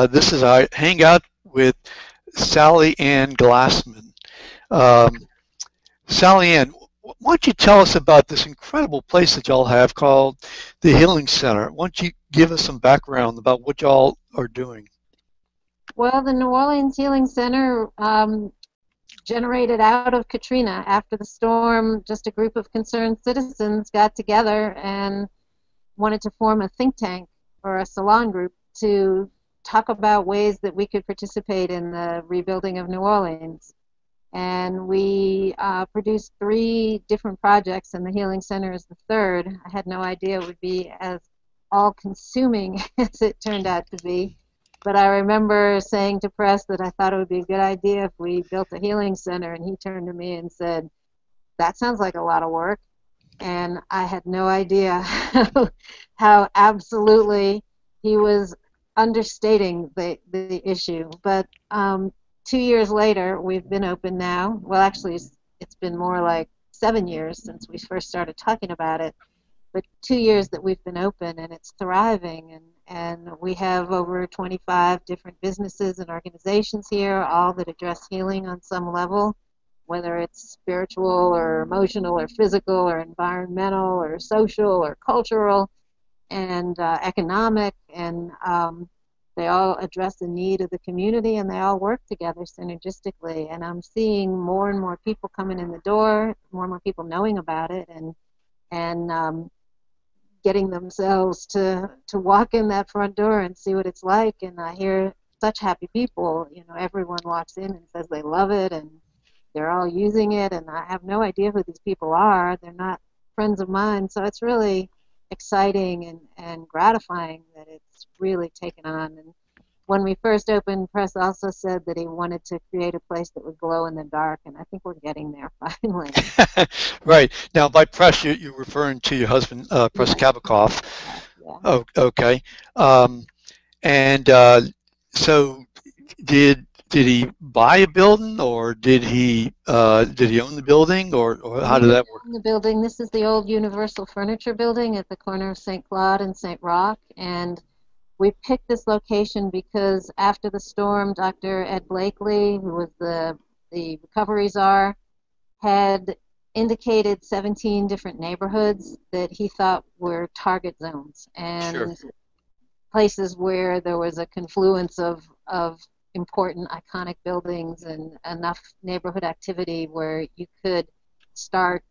This is our hangout with Sallie Ann Glassman. Um, Sallie Ann, why don't you tell us about this incredible place that y'all have called the Healing Center? Why don't you give us some background about what y'all are doing? Well, the New Orleans Healing Center generated out of Katrina. After the storm, just a group of concerned citizens got together and wanted to form a think tank or a salon group to talk about ways that we could participate in the rebuilding of New Orleans. And we produced 3 different projects, and the Healing Center is the third. I had no idea it would be as all-consuming as it turned out to be. But I remember saying to Pres that I thought it would be a good idea if we built a healing center, and he turned to me and said, "That sounds like a lot of work." And I had no idea how absolutely he was understating the issue. But 2 years later, we've been open now. Well, actually, it's been more like 7 years since we first started talking about it. But 2 years that we've been open, and it's thriving. And we have over 25 different businesses and organizations here, all that address healing on some level, whether it's spiritual or emotional or physical or environmental or social or cultural and economic. And they all address the need of the community, and they all work together synergistically. And I'm seeing more and more people coming in the door, more and more people knowing about it, and getting themselves to walk in that front door and see what it's like. And I hear such happy people. You know, everyone walks in and says they love it, and they're all using it, and I have no idea who these people are. They're not friends of mine, so it's really exciting and gratifying that it's really taken on. And when we first opened, Pres also said that he wanted to create a place that would glow in the dark, and I think we're getting there finally. Right. Now, by Pres, you're referring to your husband, Pres Kabacoff. Yeah. Oh, okay. And so did he buy a building, or did he own the building, or how did that work? The building. This is the old Universal Furniture building at the corner of St. Claude and St. Roch, and we picked this location because after the storm, Dr. Ed Blakely, who was the recovery czar, had indicated 17 different neighborhoods that he thought were target zones and places where there was a confluence of important iconic buildings and enough neighborhood activity where you could start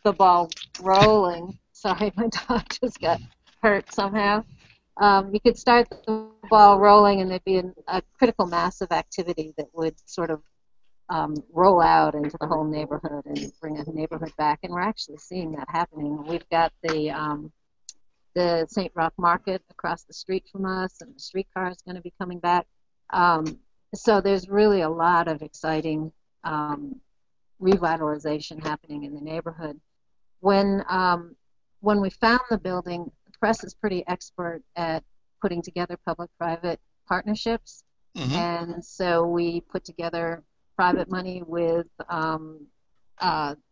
the ball rolling. Sorry, my dog just got hurt somehow. You could start the ball rolling, and there'd be a critical mass of activity that would sort of roll out into the whole neighborhood and bring a neighborhood back. And we're actually seeing that happening. We've got the St. Roch Market across the street from us, and the streetcar is going to be coming back. So there's really a lot of exciting revitalization happening in the neighborhood. When we found the building, the Pres is pretty expert at putting together public-private partnerships, and so we put together private money with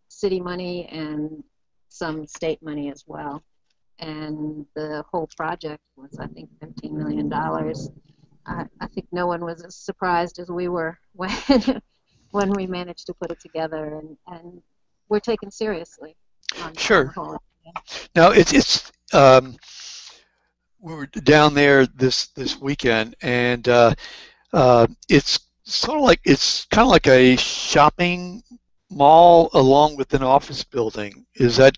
city money and some state money as well. And the whole project was, I think, $15 million. I think no one was as surprised as we were when we managed to put it together, and we're taken seriously. Sure. Now it's we were down there this weekend, and it's kind of like a shopping mall along with an office building. Is that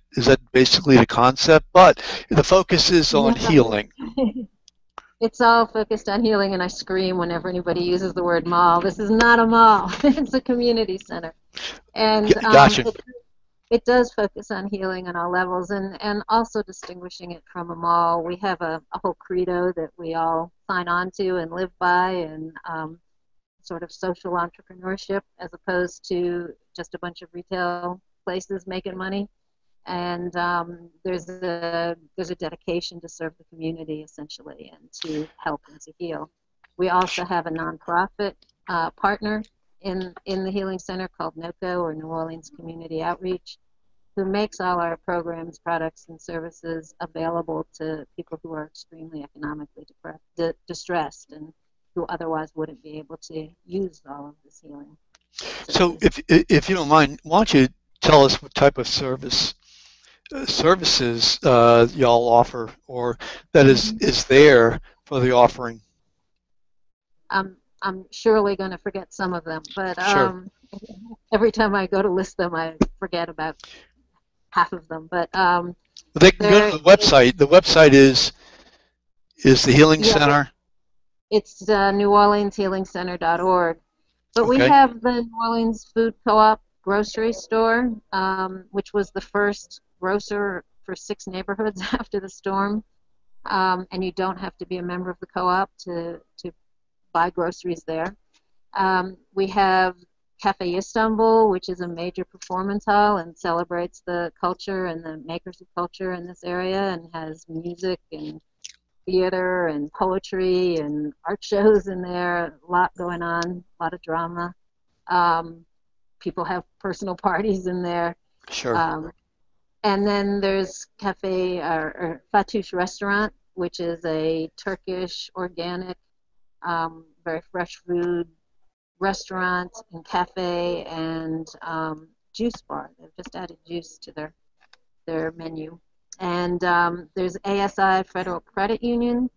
basically the concept? But the focus is on healing. It's all focused on healing, and I scream whenever anybody uses the word mall. This is not a mall. It's a community center. And gotcha. It does focus on healing on all levels, and also distinguishing it from a mall. We have a whole credo that we all sign on to and live by, and sort of social entrepreneurship as opposed to just a bunch of retail places making money. And there's a dedication to serve the community, essentially, and to help and to heal. We also have a nonprofit partner in the Healing Center called NOCO, or New Orleans Community Outreach, who makes all our programs, products, and services available to people who are extremely economically distressed and who otherwise wouldn't be able to use all of this healing So services. if you don't mind, why don't you tell us what type of services y'all offer, or that Mhm. is there for the offering? I'm surely going to forget some of them, but Sure. every time I go to list them, I forget about half of them. But Well, they can go to there, the website. The website is the Healing yeah, Center. it's NewOrleansHealingCenter.org. But we Okay. have the New Orleans Food Co-op grocery store, which was the first grocer for 6 neighborhoods after the storm. And you don't have to be a member of the co-op to buy groceries there. We have Cafe Istanbul, which is a major performance hall and celebrates the culture and the makers of culture in this area and has music and theater and poetry and art shows in there, a lot going on, a lot of drama. Um, People have personal parties in there. Sure. Um, and then there's or Fatouche Restaurant, which is a Turkish, organic, very fresh food restaurant and cafe and juice bar. They've just added juice to their menu. And there's ASI Federal Credit Union,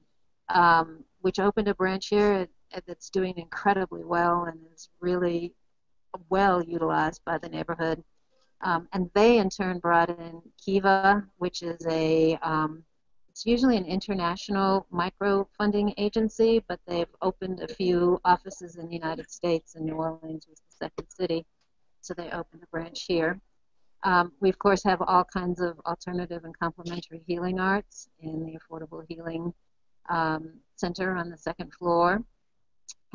which opened a branch here that's doing incredibly well and is really well utilized by the neighborhood. And they in turn brought in Kiva, which is it's usually an international micro funding agency, but they've opened a few offices in the United States, and New Orleans was the second city, so they opened a branch here. We, of course, have all kinds of alternative and complementary healing arts in the Affordable Healing Center on the second floor.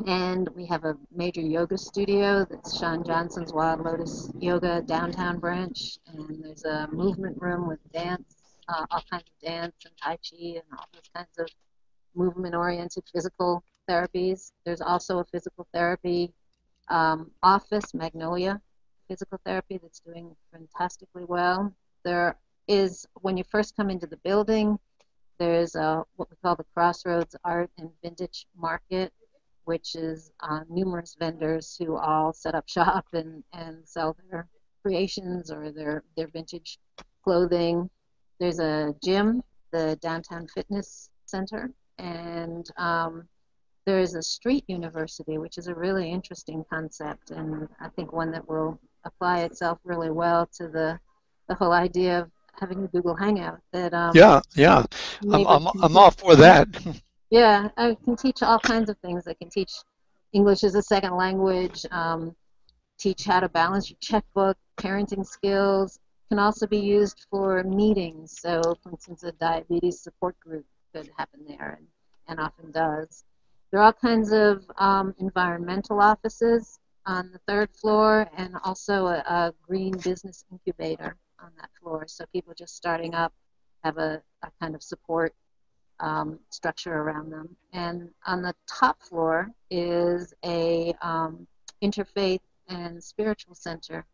And we have a major yoga studio that's Sean Johnson's Wild Lotus Yoga downtown branch. And there's a movement room with dance, all kinds of dance and Tai Chi and all those kinds of movement-oriented physical therapies. There's also a physical therapy office, Magnolia Physical Therapy, that's doing fantastically well. There is, when you first come into the building, there's what we call the Crossroads Art and Vintage Market, which is numerous vendors who all set up shop and sell their creations or their vintage clothing. There's a gym, the Downtown Fitness Center, and there's a street university, which is a really interesting concept, and I think one that will apply itself really well to the whole idea of having a Google Hangout that Yeah, yeah. neighbors can I'm teach. all for that. Yeah, I can teach all kinds of things. I can teach English as a second language, teach how to balance your checkbook, parenting skills. Can also be used for meetings. So, for instance, a diabetes support group could happen there and often does. There are all kinds of environmental offices on the third floor and also a green business incubator on that floor. So people just starting up have a kind of support structure around them. And on the top floor is a interfaith and spiritual center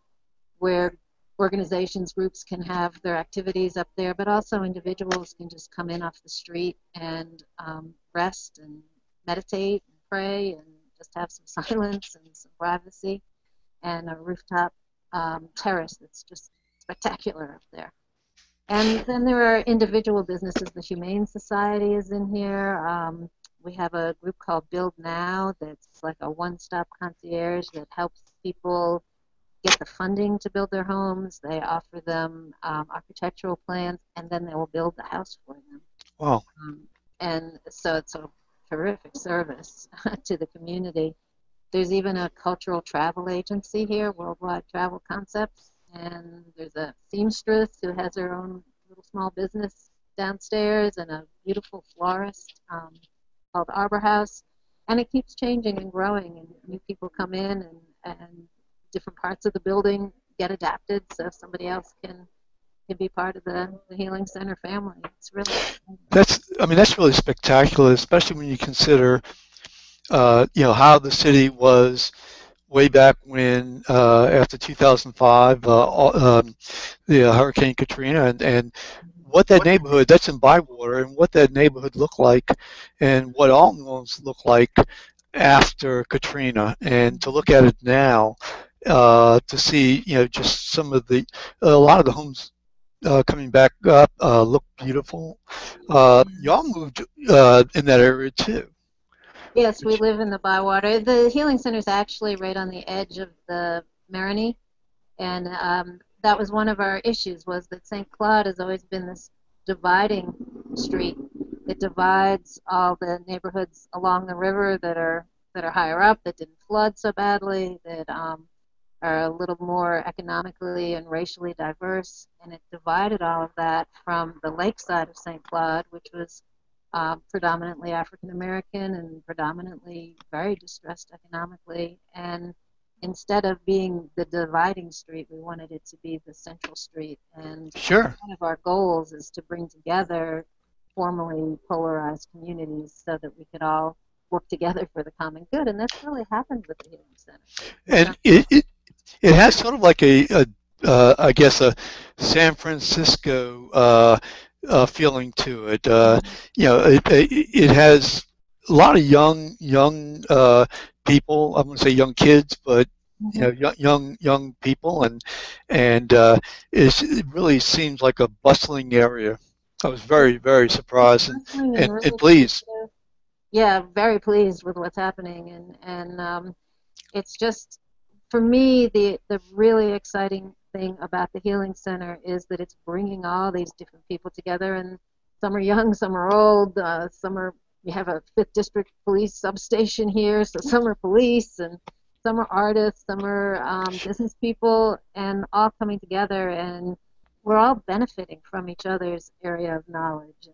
where organizations, groups can have their activities up there, but also individuals can just come in off the street and rest and meditate and pray and just have some silence and some privacy and a rooftop terrace that's just spectacular up there. And then there are individual businesses. The Humane Society is in here. We have a group called Build Now that's like a one-stop concierge that helps people get the funding to build their homes. They offer them architectural plans, and then they will build the house for them. Wow. And so it's a terrific service to the community. There's even a cultural travel agency here, Worldwide Travel Concepts, and there's a seamstress who has her own little small business downstairs, and a beautiful florist called Arbor House. And it keeps changing and growing, and new people come in, and different parts of the building get adapted so somebody else can be part of the Healing Center family. It's really I mean, that's really spectacular, especially when you consider, how the city way back when after 2005, the Hurricane Katrina, and what that neighborhood, that's in Bywater, and what that neighborhood looked like, and what Alton's looked like after Katrina, and to look at it now, to see, just a lot of the homes coming back up look beautiful. Y'all moved in that area too, Yes, we which live in the Bywater. The healing center is actually right on the edge of the Marigny, and that was one of our issues, was that St. Claude has always been this dividing street. It divides all the neighborhoods along the river that are higher up, that didn't flood so badly, that are a little more economically and racially diverse, and it divided all of that from the lakeside of St. Claude, which was predominantly African American and predominantly very distressed economically. And instead of being the dividing street, we wanted it to be the central street. And sure. one of our goals is to bring together formerly polarized communities so that we could all work together for the common good. And that's really happened with the Healing Center. And it has sort of like I guess a San Francisco feeling to it. It has a lot of young people. I'm going to say young kids, but young people, and it really seems like a bustling area. I was very surprised and Really pleased. yeah, very pleased with what's happening, and it's just, for me, the really exciting thing about the Healing Center is that it's bringing all these different people together, and some are young, some are old, we have a 5th District Police substation here, so some are police, and some are artists, some are business people, and all coming together, and we're all benefiting from each other's area of knowledge.